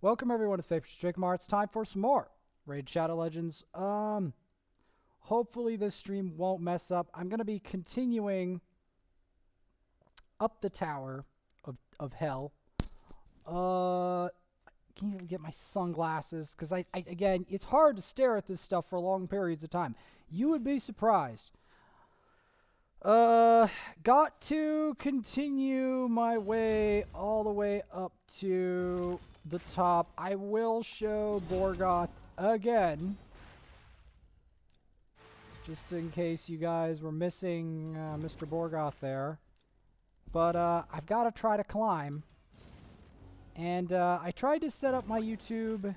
Welcome everyone to Favorite Strickmar. It's time for some more Raid Shadow Legends. Hopefully this stream won't mess up. I'm gonna be continuing up the tower of hell. Can't even get my sunglasses because I again, it's hard to stare at this stuff for long periods of time. You would be surprised. Got to continue my way all the way up to the top. I will show Borgoth again, just in case you guys were missing Mr. Borgoth there. But I've got to try to climb. And I tried to set up my YouTube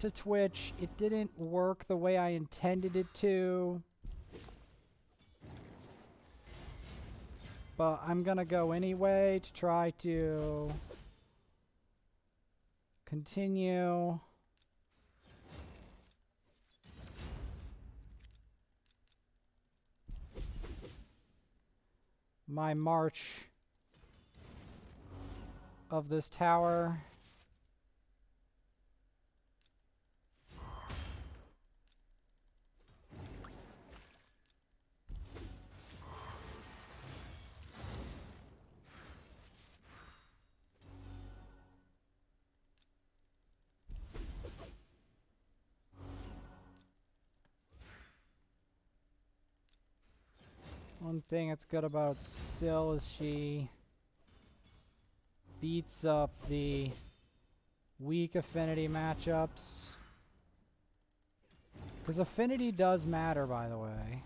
to Twitch. It didn't work the way I intended it to. But I'm gonna go anyway to try to continue. My march of this tower. One thing that's good about Syl is she beats up the weak affinity matchups. Because affinity does matter, by the way.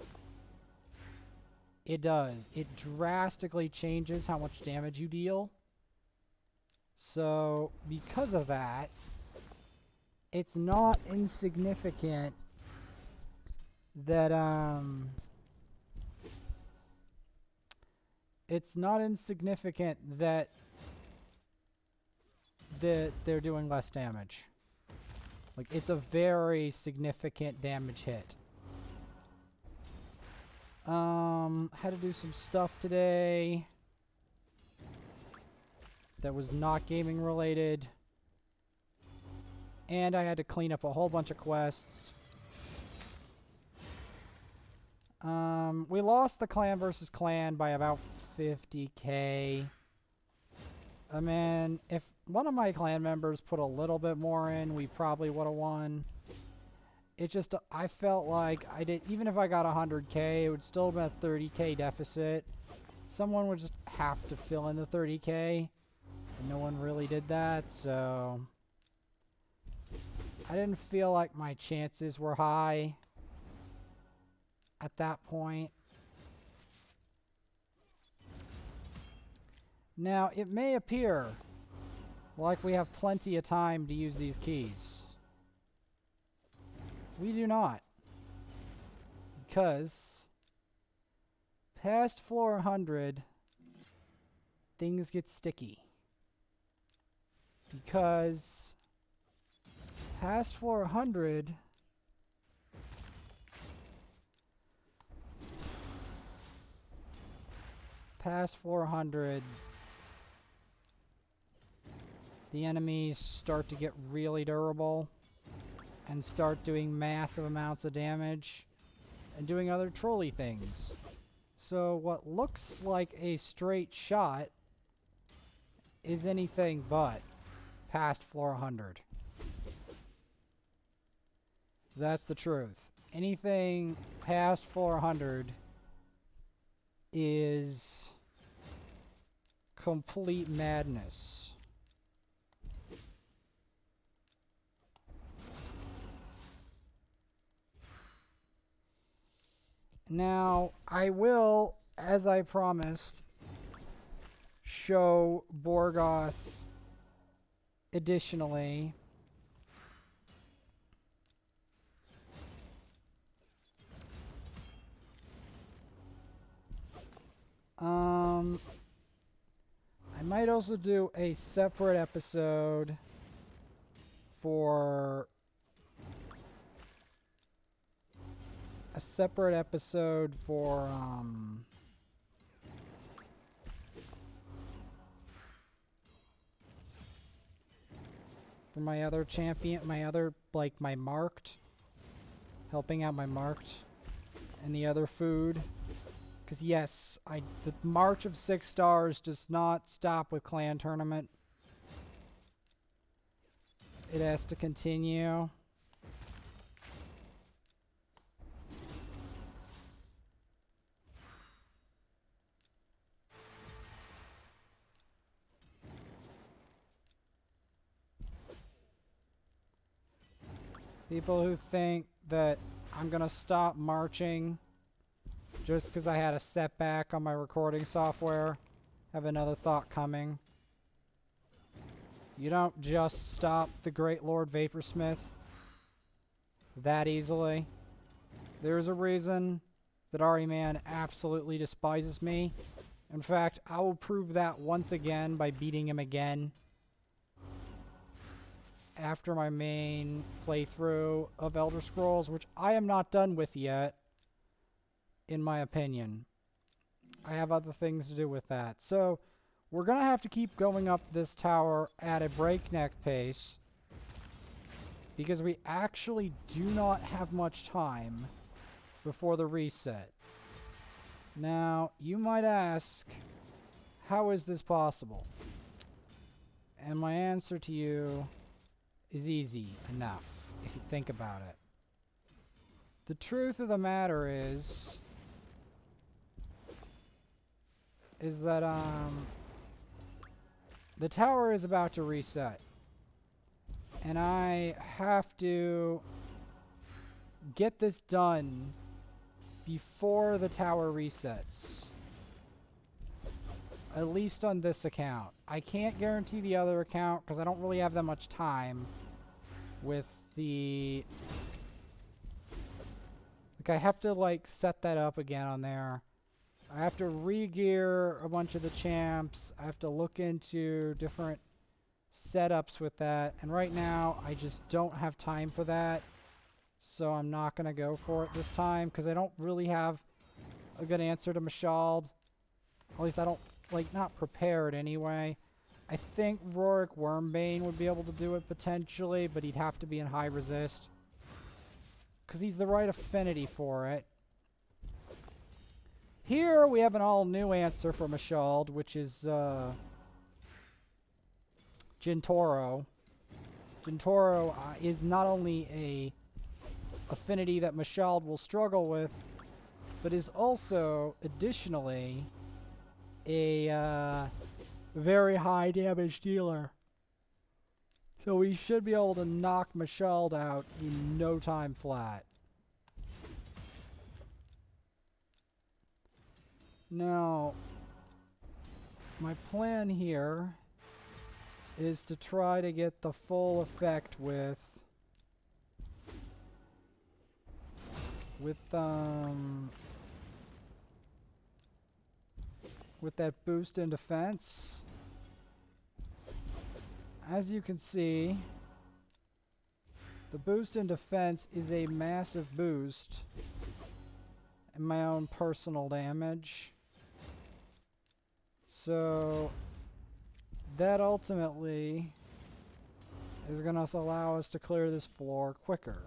It does. It drastically changes how much damage you deal. So, because of that, it's not insignificant that, it's not insignificant that they're doing less damage. Like, it's a very significant damage hit. Had to do some stuff today that was not gaming related. And I had to clean up a whole bunch of quests. We lost the clan versus clan by about 50k. I mean, if one of my clan members put a little bit more in, we probably would have won. It just, I felt like I did, even if I got 100k, it would still have been a 30k deficit. Someone would just have to fill in the 30k. And no one really did that, so I didn't feel like my chances were high at that point. Now, it may appear like we have plenty of time to use these keys. We do not. Because past floor 100, things get sticky. Because past floor 100, past floor 100, the enemies start to get really durable and start doing massive amounts of damage and doing other trolly things. So what looks like a straight shot is anything but past floor 100. That's the truth. Anything past floor 100 is complete madness. Now, I will, as I promised, show Borgoth additionally. I might also do a separate episode for for my other champion, my other, like, my marked. Helping out my marked and the other food. Because yes, the March of 6 stars does not stop with clan tournament. It has to continue. People who think that I'm gonna stop marching just because I had a setback on my recording software have another thought coming. You don't just stop the Great Lord Vaporsmith that easily. There's a reason that Ariman absolutely despises me. In fact, I will prove that once again by beating him again after my main playthrough of Elder Scrolls, which I am not done with yet, in my opinion. I have other things to do with that. So, we're going to have to keep going up this tower at a breakneck pace because we actually do not have much time before the reset. Now, you might ask, how is this possible? And my answer to you is easy enough if you think about it. The truth of the matter is that the tower is about to reset. And I have to get this done before the tower resets. At least on this account. I can't guarantee the other account because I don't really have that much time with the... Like, I have to, like, set that up again on there. I have to re-gear a bunch of the champs. I have to look into different setups with that. And right now, I just don't have time for that. So I'm not going to go for it this time because I don't really have a good answer to Mashald. At least I don't, like, not prepared anyway. I think Rorik Wormbane would be able to do it potentially, but he'd have to be in high resist. Because he's the right affinity for it. Here we have an all-new answer for Mashald, which is Jintoro. Jintoro is not only a affinity that Mashald will struggle with, but is also, additionally, a very high damage dealer. So we should be able to knock Mashald out in no time flat. Now, my plan here is to try to get the full effect with that boost in defense. As you can see, the boost in defense is a massive boost in my own personal damage. So that ultimately is going to allow us to clear this floor quicker.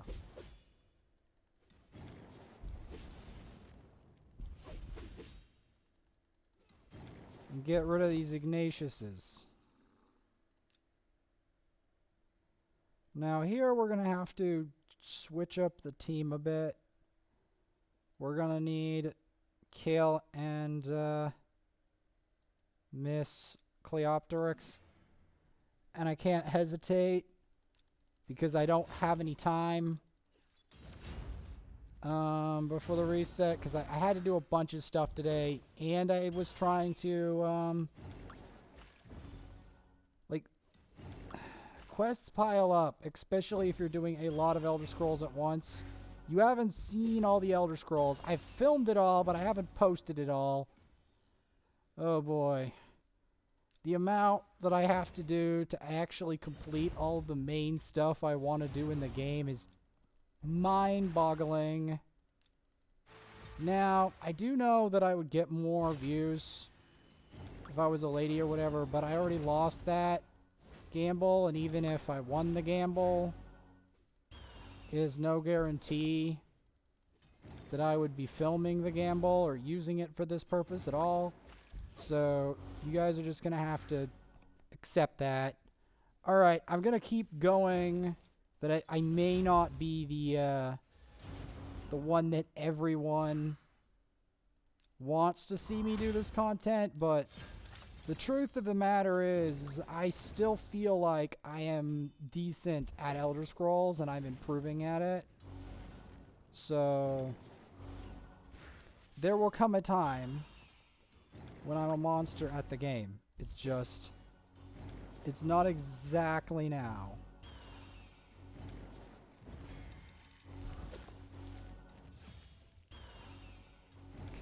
And get rid of these Ignatiuses. Now here we're going to have to switch up the team a bit. We're going to need Kale and Miss Cleopteryx. And I can't hesitate because I don't have any time before the reset, because I had to do a bunch of stuff today, and I was trying to like, quests pile up, especially if you're doing a lot of Elder Scrolls at once. You haven't seen all the Elder Scrolls. I've filmed it all, but I haven't posted it all. Oh boy. The amount that I have to do to actually complete all of the main stuff I want to do in the game is mind-boggling. Now, I do know that I would get more views if I was a lady or whatever, but I already lost that gamble, and even if I won the gamble, it is no guarantee that I would be filming the gamble or using it for this purpose at all. So you guys are just going to have to accept that. All right, I'm going to keep going. That I may not be the one that everyone wants to see me do this content, but the truth of the matter is I still feel like I am decent at Elder Scrolls and I'm improving at it. So there will come a time when I'm a monster at the game. It's just, it's not exactly now.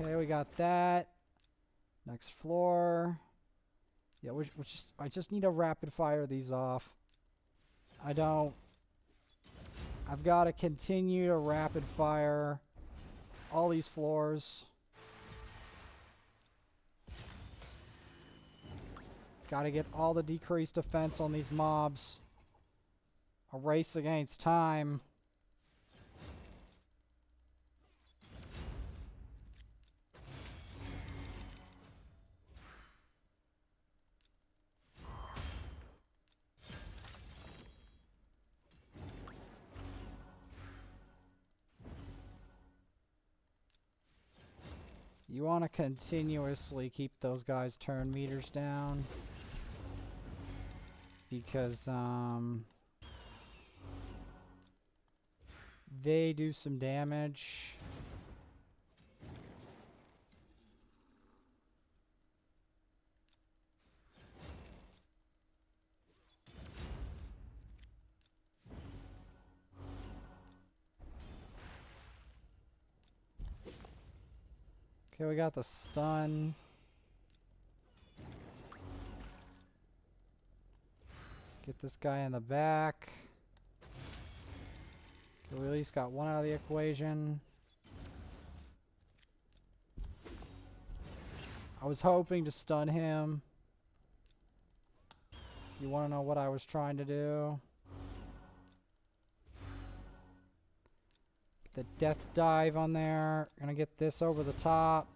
Okay, we got that. Next floor. Yeah, I just need to rapid fire these off. I've got to continue to rapid fire all these floors. Got to get all the decreased defense on these mobs. A race against time. You want to continuously keep those guys' turn meters down. Because, they do some damage. Okay, we got the stun. Get this guy in the back. Okay, we at least got one out of the equation. I was hoping to stun him. You want to know what I was trying to do? The death dive on there. Gonna get this over the top.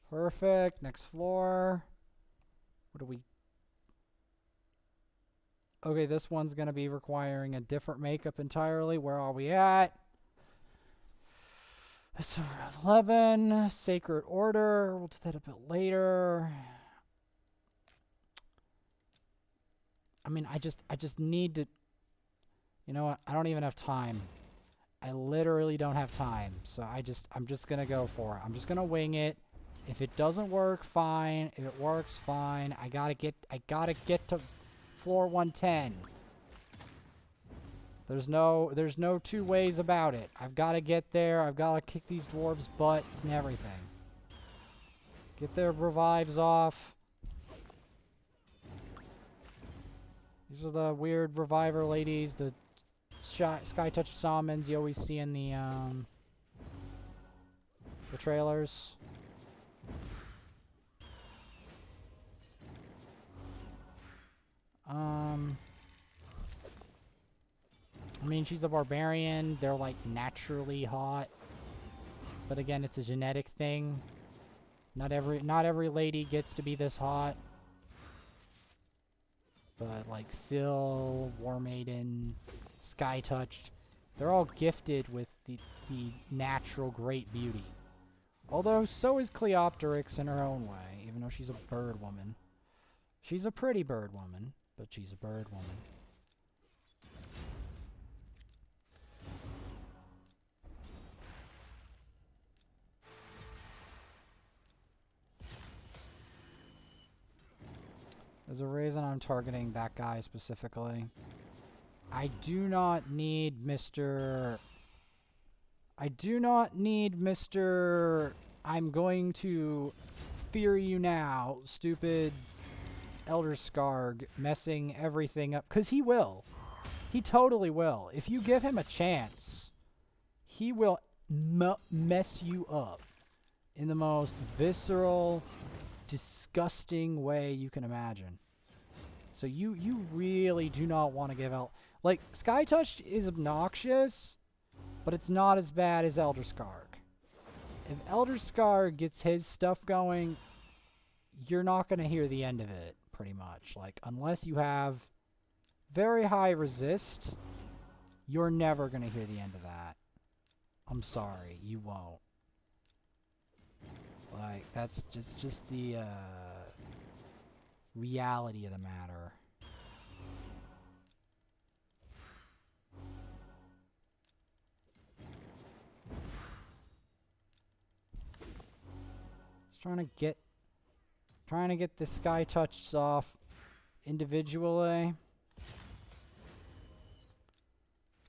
Perfect. Next floor. What do we... Okay, this one's gonna be requiring a different makeup entirely. Where are we at? So 11, Sacred Order. We'll do that a bit later. I mean, I just need to... You know what? I don't even have time. I literally don't have time. So I'm just gonna go for it. I'm just gonna wing it. If it doesn't work, fine. If it works, fine. I gotta get to floor 110. There's no two ways about it. I've got to get there. I've got to kick these dwarves' butts and everything. Get their revives off. These are the weird reviver ladies, the Sky Touch Shamans you always see in the trailers. I mean, she's a barbarian. They're, like, naturally hot. But again, it's a genetic thing. Not every lady gets to be this hot. But, like, Syl, War Maiden, Sky Touched, they're all gifted with the natural great beauty. Although, so is Cleopteryx in her own way, even though she's a bird woman. She's a pretty bird woman, but she's a bird woman. There's a reason I'm targeting that guy specifically. I do not need Mr. I'm going to fear you now, stupid Elder Scarg messing everything up. Because he will. He totally will. If you give him a chance, he will mess you up in the most visceral, disgusting way you can imagine. So you really do not want to give out. Like, Sky Touch is obnoxious, but it's not as bad as Elder Scarg. If Elder Scarg gets his stuff going, you're not going to hear the end of it, pretty much. Like, unless you have very high resist, you're never going to hear the end of that. I'm sorry, you won't. Like, that's just the reality of the matter. Just trying to get the Sky Touches off individually.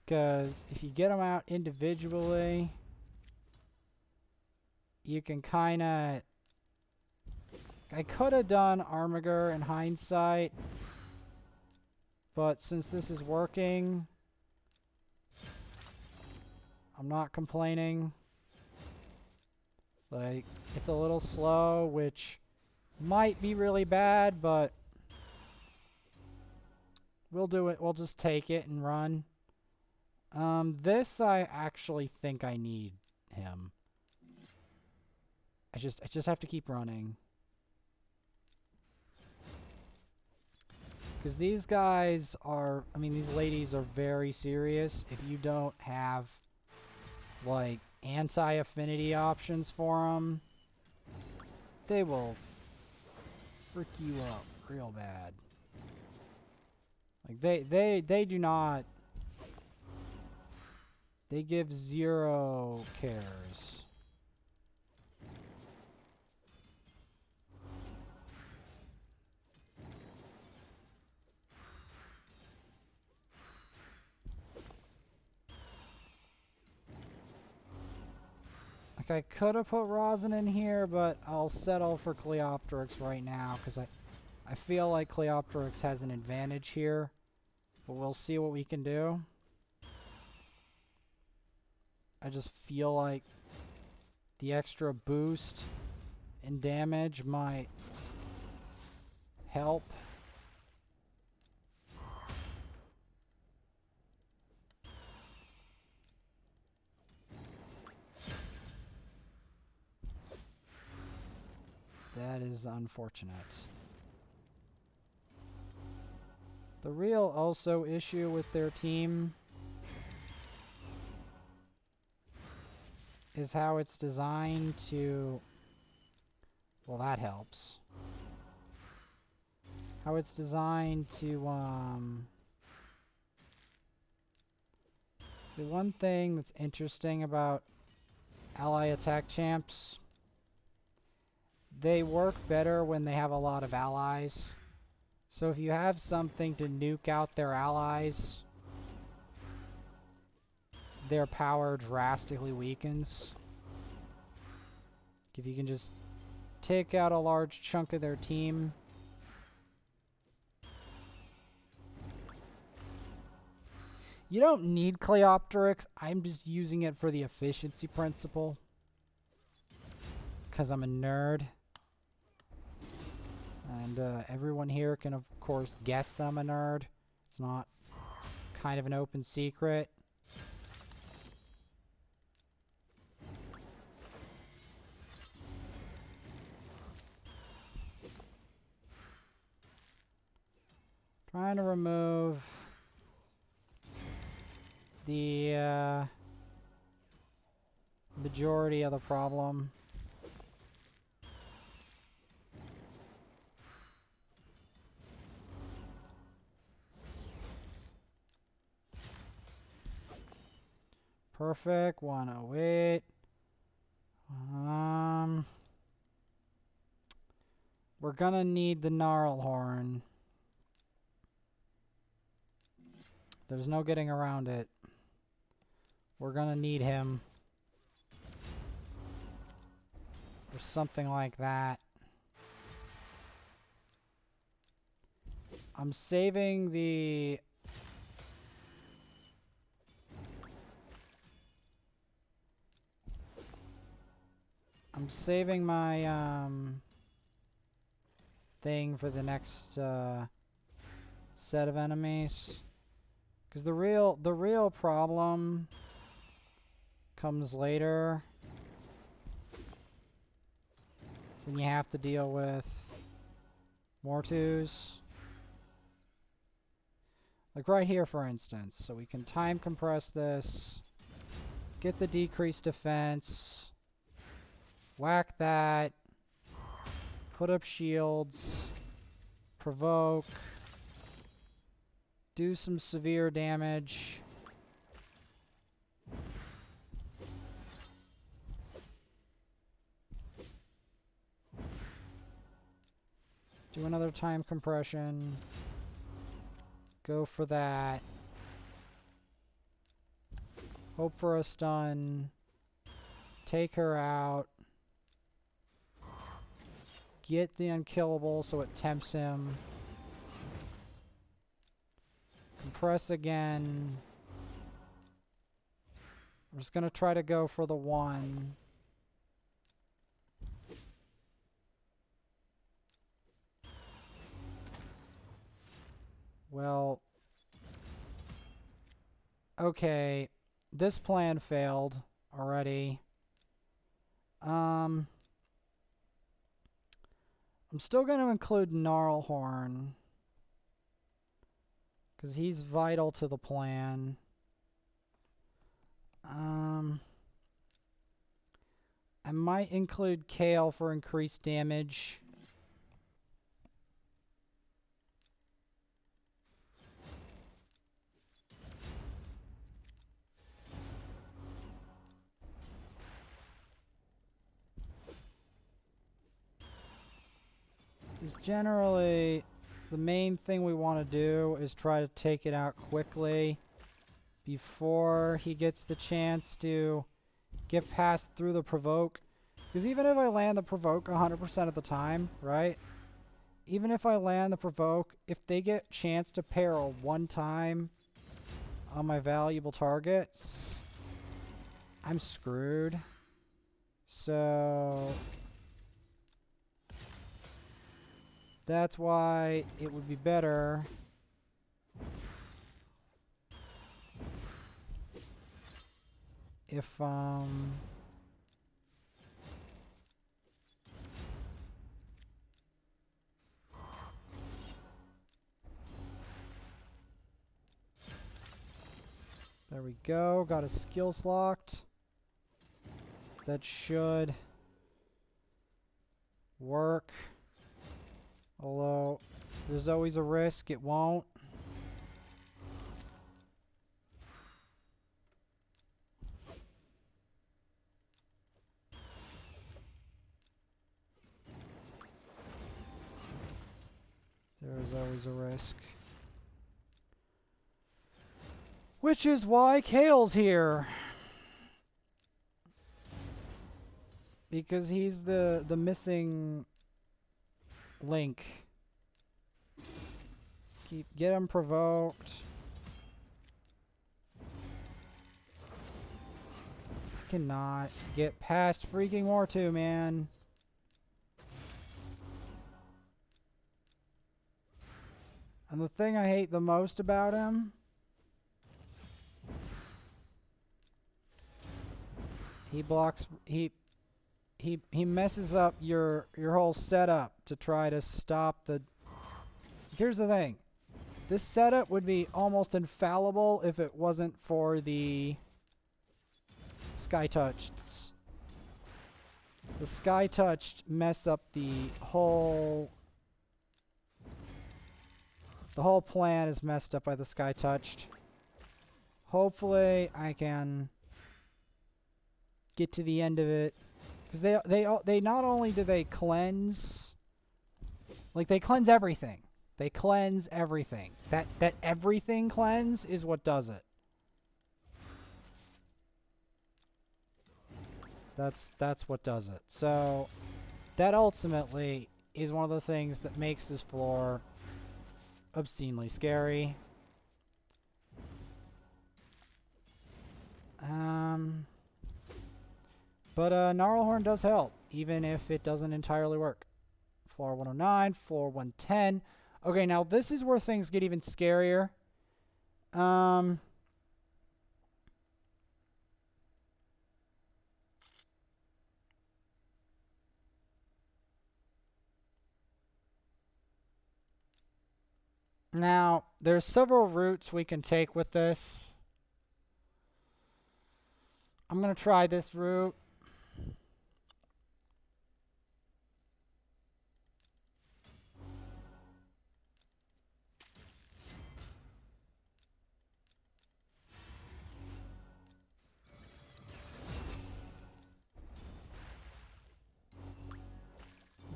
Because if you get them out individually, you can kind of... I could have done Armiger in hindsight, but since this is working, I'm not complaining. Like, it's a little slow, which might be really bad, but we'll do it. We'll just take it and run. This I actually think I need him. I just have to keep running. Because these guys are, I mean, these ladies are very serious. If you don't have, like, anti-affinity options for them, they will frick you up real bad. Like, they do not... They give zero cares. Like, I could have put Rosin in here, but I'll settle for Cleopteryx right now, because I feel like Cleopteryx has an advantage here. But we'll see what we can do. I just feel like the extra boost in damage might help. That is unfortunate. The real also issue with their team is how it's designed to... Well, that helps. How it's designed to, the one thing that's interesting about ally attack champs, they work better when they have a lot of allies. So if you have something to nuke out their allies, their power drastically weakens. If you can just take out a large chunk of their team. You don't need Cleopteryx. I'm just using it for the efficiency principle. Because I'm a nerd. And everyone here can, of course, guess that I'm a nerd. It's not kind of an open secret. Trying to remove the majority of the problem. Perfect, 108. We're gonna need the Gnarlhorn. There's no getting around it. We're gonna need him. Or something like that. I'm saving the... I'm saving my thing for the next set of enemies, because the real problem comes later when you have to deal with Mortus. Like right here, for instance. So we can time compress this, get the decreased defense, whack that, put up shields, provoke, do some severe damage. Do another time compression. Go for that. Hope for a stun. Take her out. Get the unkillable so it tempts him. Compress again. I'm just going to try to go for the 1. Well, okay, this plan failed already. I'm still going to include Gnarlhorn, because he's vital to the plan. I might include Kale for increased damage. Is generally the main thing we want to do is try to take it out quickly before he gets the chance to get past through the provoke. Because even if I land the provoke 100% of the time, right? Even if I land the provoke, if they get chance to parry 1 time on my valuable targets, I'm screwed. So that's why it would be better if there we go, got his skills locked. That should work. Although, there's always a risk it won't. There is always a risk. Which is why Kale's here. Because he's the missing link. Get him provoked. Cannot get past freaking Mortu, man. And the thing I hate the most about him, he blocks, he messes up your whole setup to try to stop the... Here's the thing. This setup would be almost infallible if it wasn't for the Sky Touched. The Sky Touched mess up the whole plan is messed up by the Sky Touched. Hopefully I can get to the end of it. Because they not only do they cleanse, like they cleanse everything. They cleanse everything. That everything cleanse is what does it. That's what does it. So that ultimately is one of the things that makes this floor obscenely scary. But Gnarlhorn does help. even if it doesn't entirely work. Floor 109, floor 110. Okay, now this is where things get even scarier. Now, there's several routes we can take with this. I'm going to try this route.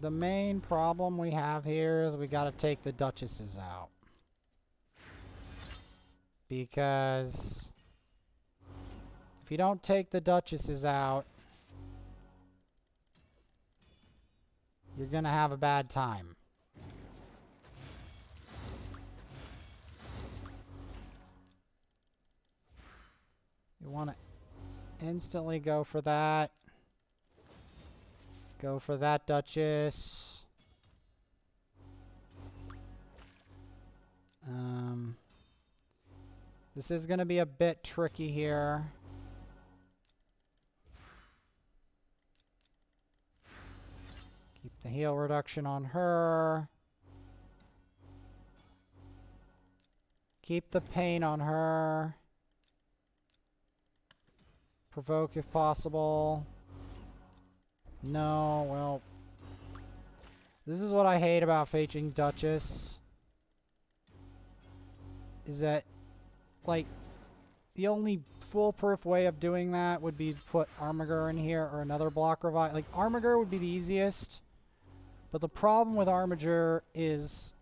The main problem we have here is we got to take the duchesses out. Because if you don't take the duchesses out, you're going to have a bad time. You want to instantly go for that. Go for that duchess. This is going to be a bit tricky here. Keep the heal reduction on her. Keep the pain on her. Provoke if possible. No, well. This is what I hate about fetching Duchess. Is that, like, the only foolproof way of doing that would be to put Armiger in here or another block revive. Like, Armiger would be the easiest. But the problem with Armiger is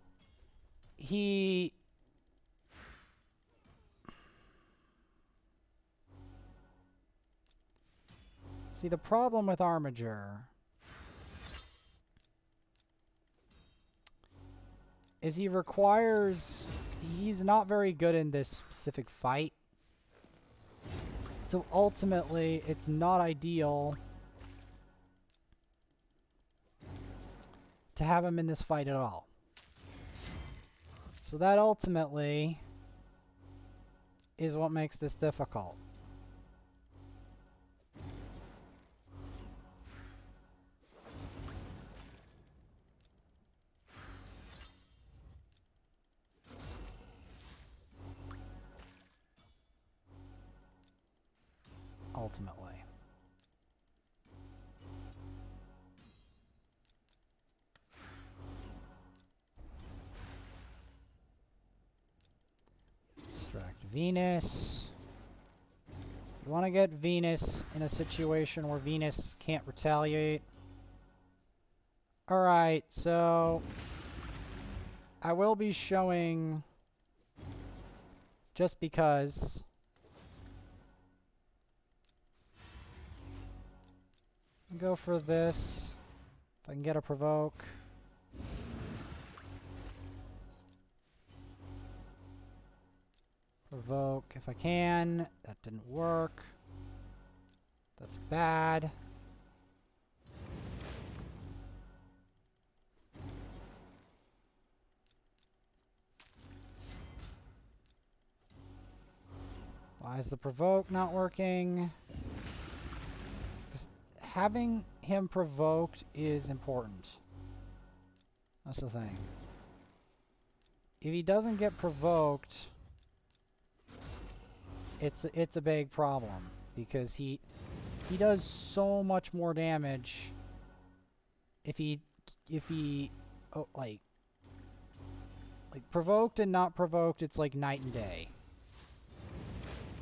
he... See, the problem with Armiger is he requires... He's not very good in this specific fight. So ultimately, it's not ideal to have him in this fight at all. So that ultimately is what makes this difficult. Ultimately. Distract Venus. You want to get Venus in a situation where Venus can't retaliate. Alright, so I will be showing, just because, go for this. If I can get a provoke. Provoke if I can. That didn't work. That's bad. Why is the provoke not working? Because having him provoked is important. That's the thing. If he doesn't get provoked, it's a big problem, because he does so much more damage if he like provoked and not provoked. It's like night and day.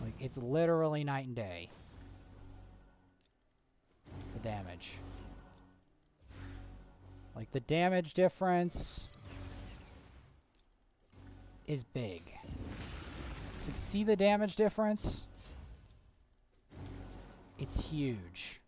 Like, it's literally night and day, the damage. Like, the damage difference is big. So, see the damage difference? It's huge.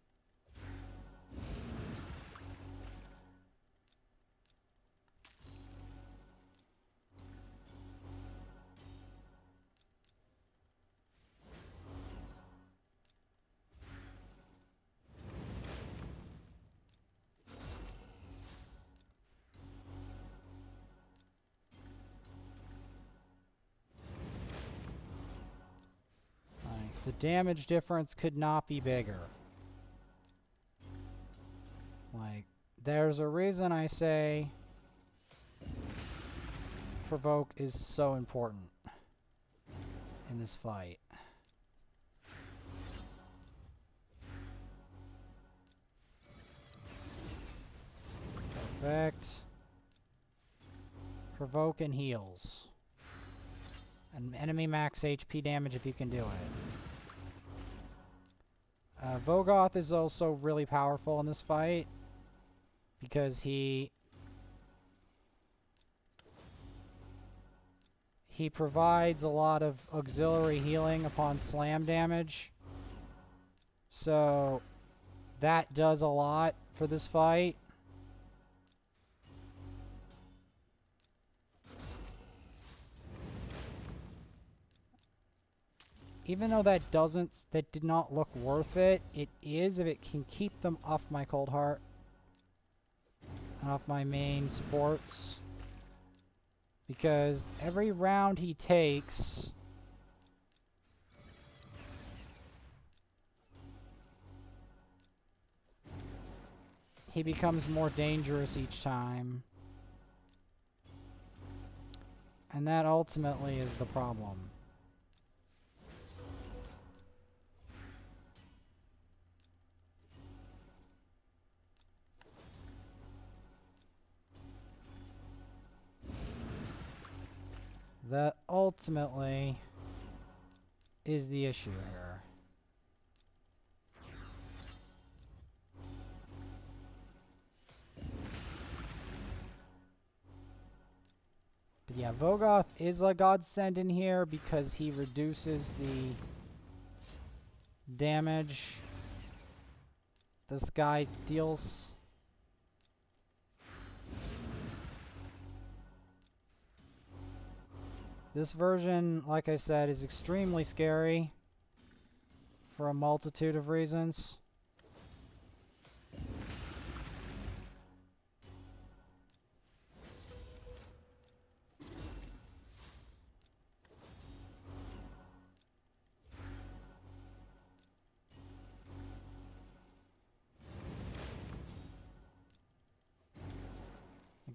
damage difference could not be bigger. Like, there's a reason I say provoke is so important in this fight. Perfect. Provoke and heals. And enemy max HP damage if you can do it. Vogoth is also really powerful in this fight because he provides a lot of auxiliary healing upon slam damage. So that does a lot for this fight. Even though that did not look worth it, it is if it can keep them off my Cold Heart and off my main supports. Because every round he takes, he becomes more dangerous each time. And that ultimately is the problem. That ultimately is the issue here. But yeah, Vogoth is a godsend in here because he reduces the damage this guy deals. This version, like I said, is extremely scary for a multitude of reasons.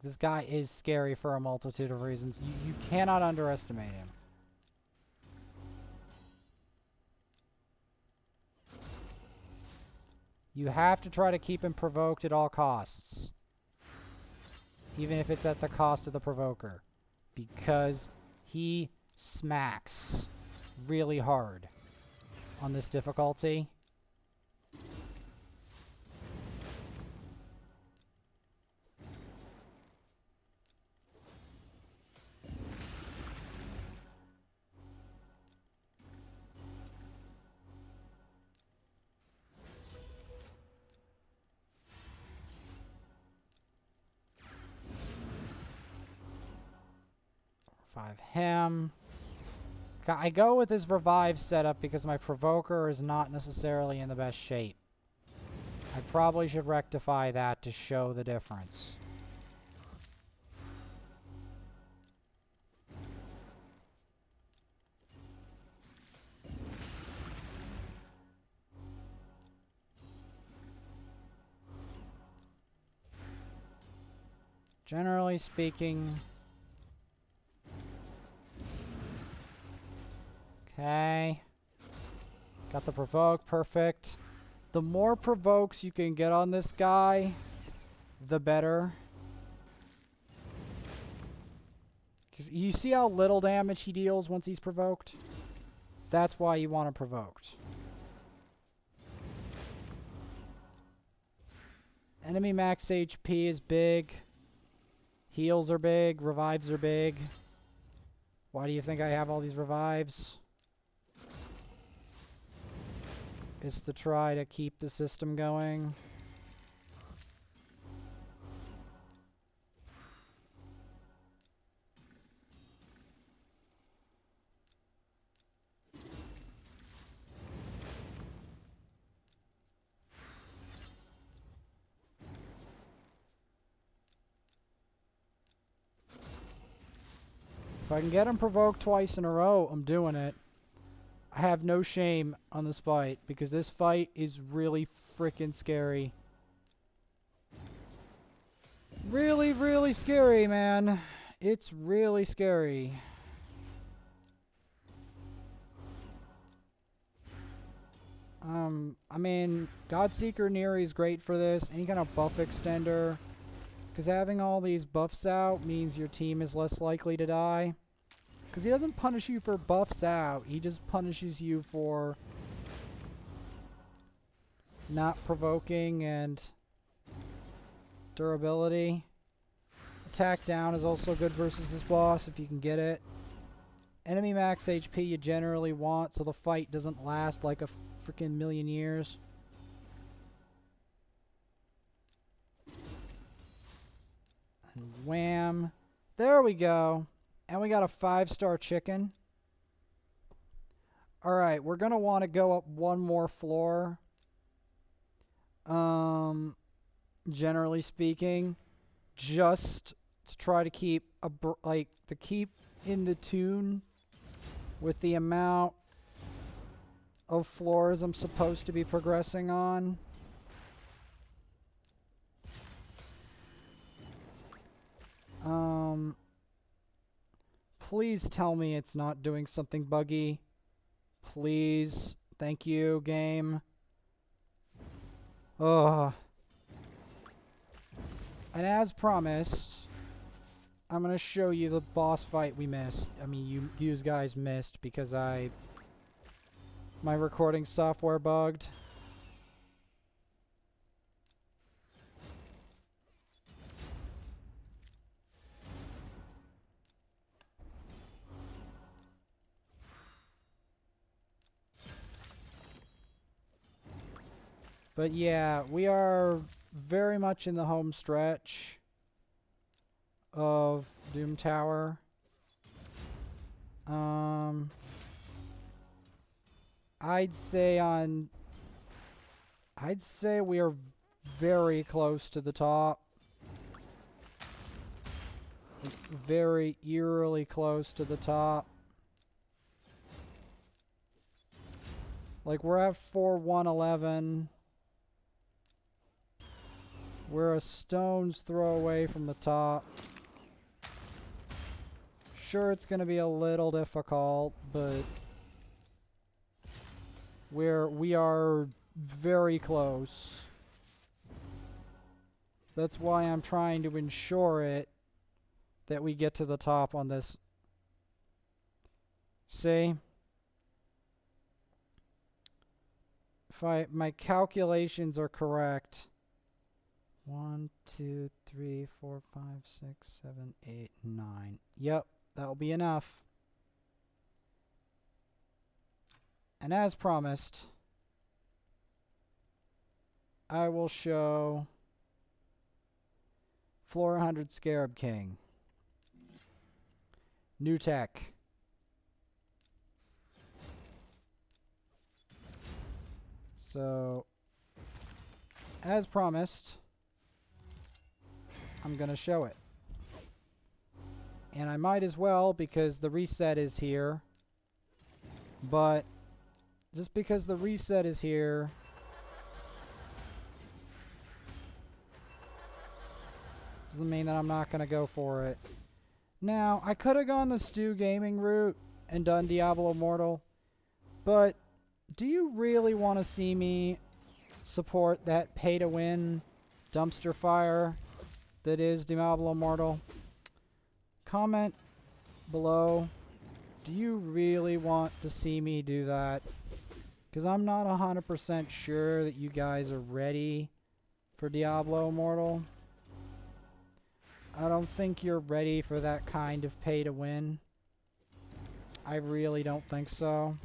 This guy is scary for a multitude of reasons. You cannot underestimate him. You have to try to keep him provoked at all costs. Even if it's at the cost of the provoker. Because he smacks really hard on this difficulty. Him. I go with this revive setup because my provoker is not necessarily in the best shape. I probably should rectify that to show the difference. Generally speaking, okay. Got the provoke, perfect. The more provokes you can get on this guy, the better. Because you see how little damage he deals once he's provoked? That's why you want him provoked. Enemy max HP is big. Heals are big. Revives are big. Why do you think I have all these revives? It's to try to keep the system going. If I can get him provoked twice in a row, I'm doing it. I have no shame on this fight because this fight is really freaking scary. Really, really scary, man. It's really scary. I mean, Godseeker Neri is great for this. Any kind of buff extender. Because having all these buffs out means your team is less likely to die. Because he doesn't punish you for buffs out. He just punishes you for not provoking and durability. Attack down is also good versus this boss if you can get it. Enemy max HP you generally want so the fight doesn't last like a freaking million years. And wham. There we go. And we got a 5-star chicken. Alright, we're going to want to go up one more floor. Generally speaking. Just to try to keep keep in the tune with the amount of floors I'm supposed to be progressing on. Please tell me it's not doing something buggy. Please. Thank you, game. Ugh. And as promised, I'm going to show you the boss fight we missed. I mean, you guys missed because my recording software bugged. But yeah, we are very much in the home stretch of Doom Tower. I'd say we are very close to the top. Very eerily close to the top. Like, we're at 4111. We're a stone's throw away from the top. Sure, it's going to be a little difficult, but we are very close. That's why I'm trying to ensure that we get to the top on this. See? If my calculations are correct. 1, 2, 3, 4, 5, 6, 7, 8, 9. Yep, that'll be enough. And as promised, I will show Floor 100 Scarab King. New tech. So, as promised, I'm going to show it. And I might as well because the reset is here. But just because the reset is here doesn't mean that I'm not going to go for it. Now, I could have gone the Stu Gaming route and done Diablo Immortal. But do you really want to see me support that pay-to-win dumpster fire that is Diablo Immortal? Comment below. Do you really want to see me do that? Because I'm not 100% sure that you guys are ready for Diablo Immortal. I don't think you're ready for that kind of pay-to-win. I really don't think so.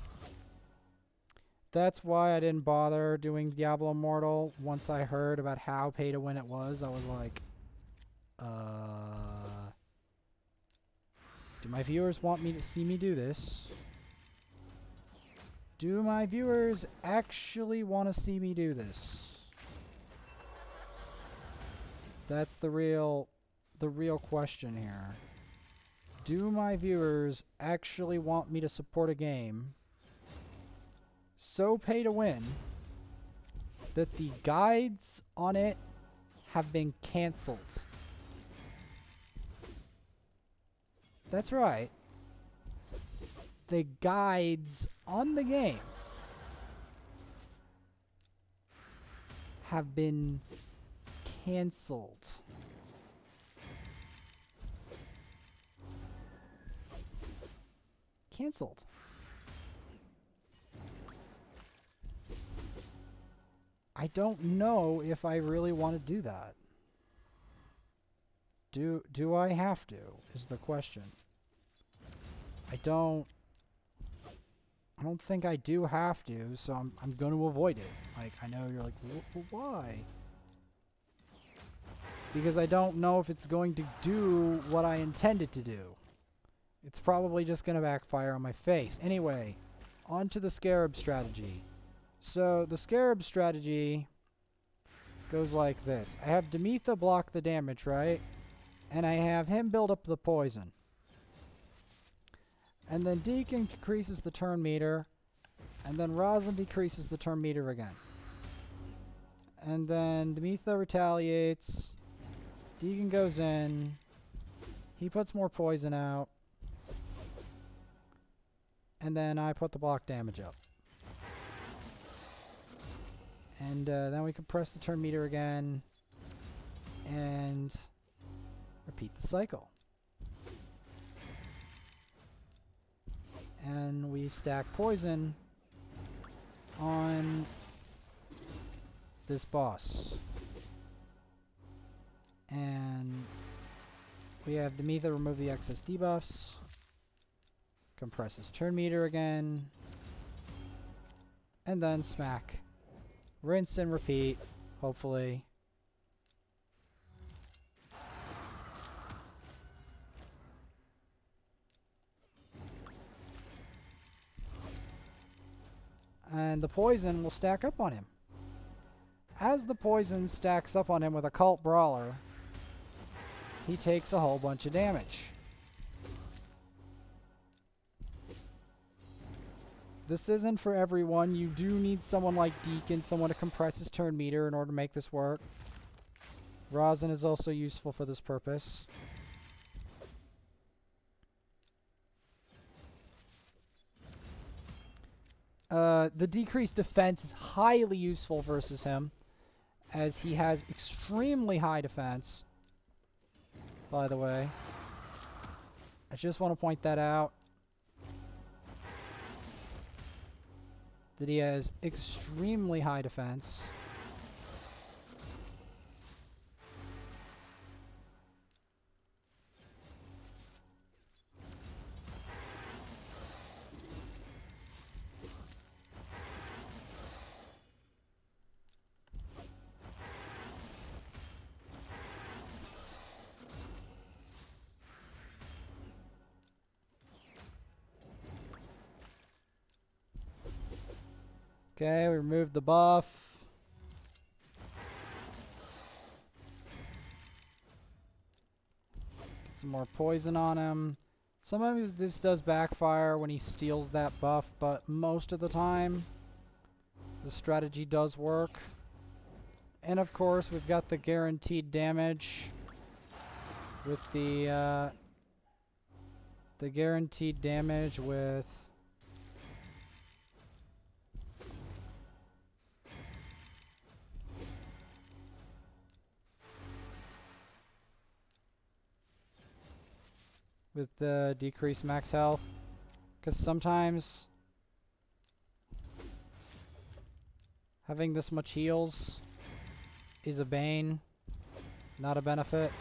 That's why I didn't bother doing Diablo Immortal. Once I heard about how pay-to-win it was, I was like, do my viewers want me to see me do this? Do my viewers actually want to see me do this? That's the real question here. Do my viewers actually want me to support a game so pay to win that the guides on it have been canceled. That's right. The guides on the game have been canceled. Canceled. I don't know if I really want to do that. Do I have to, is the question. I don't think I do have to, so I'm going to avoid it. Like, I know you're like, why? Because I don't know if it's going to do what I intended to do. It's probably just going to backfire on my face. Anyway, on to the Scarab strategy. So, the Scarab strategy goes like this. I have Demetha block the damage, right? And I have him build up the poison. And then Deacon increases the turn meter. And then Rosin decreases the turn meter again. And then Demetha retaliates. Deacon goes in. He puts more poison out. And then I put the block damage up. And then we can press the turn meter again. And repeat the cycle. And we stack poison on this boss. And we have Demetha remove the excess debuffs. Compress his turn meter again. And then smack. Rinse and repeat, hopefully. And the poison will stack up on him. As the poison stacks up on him with Occult Brawler, he takes a whole bunch of damage. This isn't for everyone. You do need someone like Deacon, someone to compress his turn meter in order to make this work. Rosin is also useful for this purpose. The decreased defense is highly useful versus him, as he has extremely high defense, by the way. I just want to point that out. That he has extremely high defense. Okay, we removed the buff. Get some more poison on him. Sometimes this does backfire when he steals that buff, but most of the time, the strategy does work. And of course, we've got the guaranteed damage with the guaranteed damage with the decreased max health, because sometimes having this much heals is a bane, not a benefit.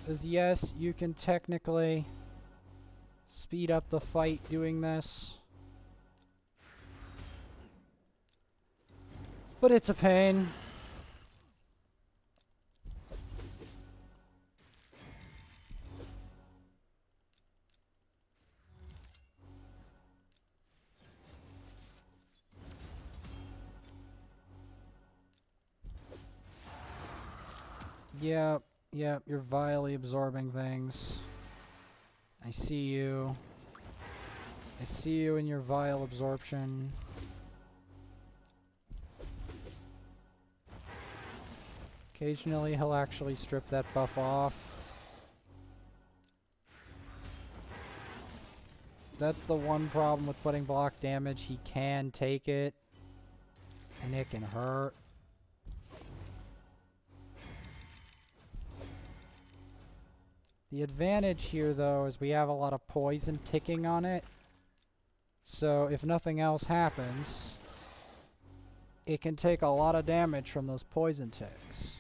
As yes, you can technically speed up the fight doing this, but it's a pain. Yep, yep, you're vilely absorbing things. I see you. I see you in your vile absorption. Occasionally he'll actually strip that buff off. That's the one problem with putting block damage. He can take it, and it can hurt. The advantage here, though, is we have a lot of poison ticking on it. So if nothing else happens, it can take a lot of damage from those poison ticks.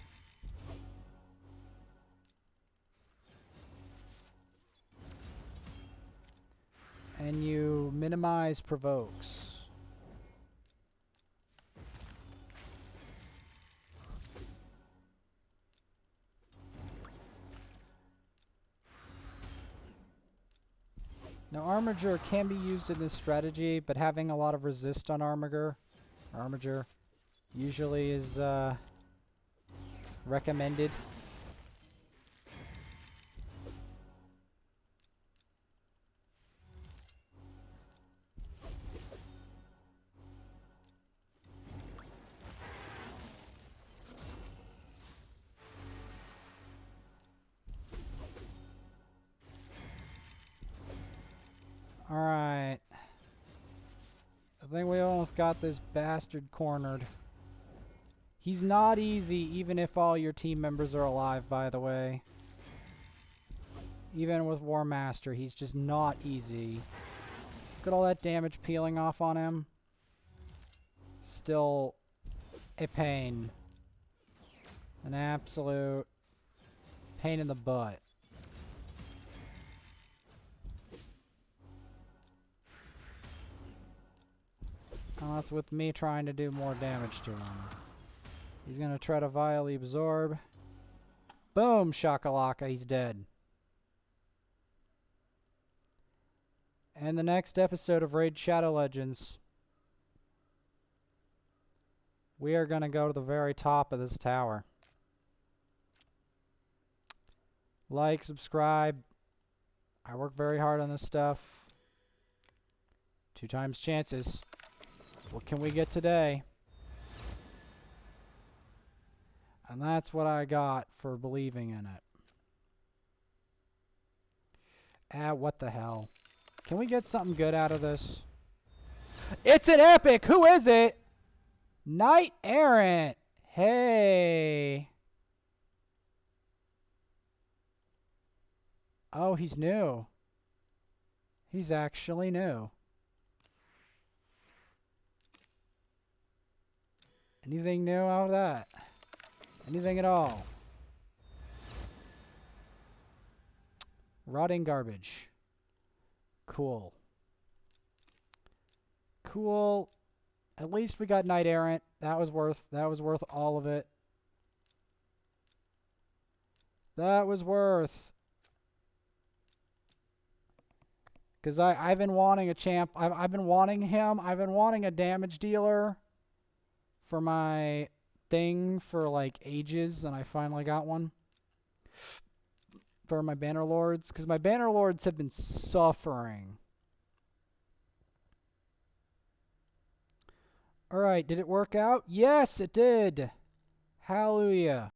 And you minimize provokes. Now, Armiger can be used in this strategy, but having a lot of resist on Armiger usually is recommended. Alright. I think we almost got this bastard cornered. He's not easy, even if all your team members are alive, by the way. Even with War Master, he's just not easy. Look at all that damage peeling off on him. Still a pain. An absolute pain in the butt. Oh, that's with me trying to do more damage to him. He's going to try to vilely absorb. Boom! Shakalaka, he's dead. And the next episode of Raid Shadow Legends, we are going to go to the very top of this tower. Like, subscribe. I work very hard on this stuff. 2 times chances. What can we get today? And that's what I got for believing in it. Ah, what the hell? Can we get something good out of this? It's an epic! Who is it? Knight Errant! Hey! Oh, he's new. He's actually new. Anything new out of that? Anything at all? Rotting garbage. Cool. Cool. At least we got Knight Errant. That was worth all of it. That was worth. Because I've been wanting a champ. I've been wanting him. I've been wanting a damage dealer for my thing for like ages, and I finally got one for my Banner Lords, because my Banner Lords have been suffering. Alright, did it work out? Yes, it did. Hallelujah.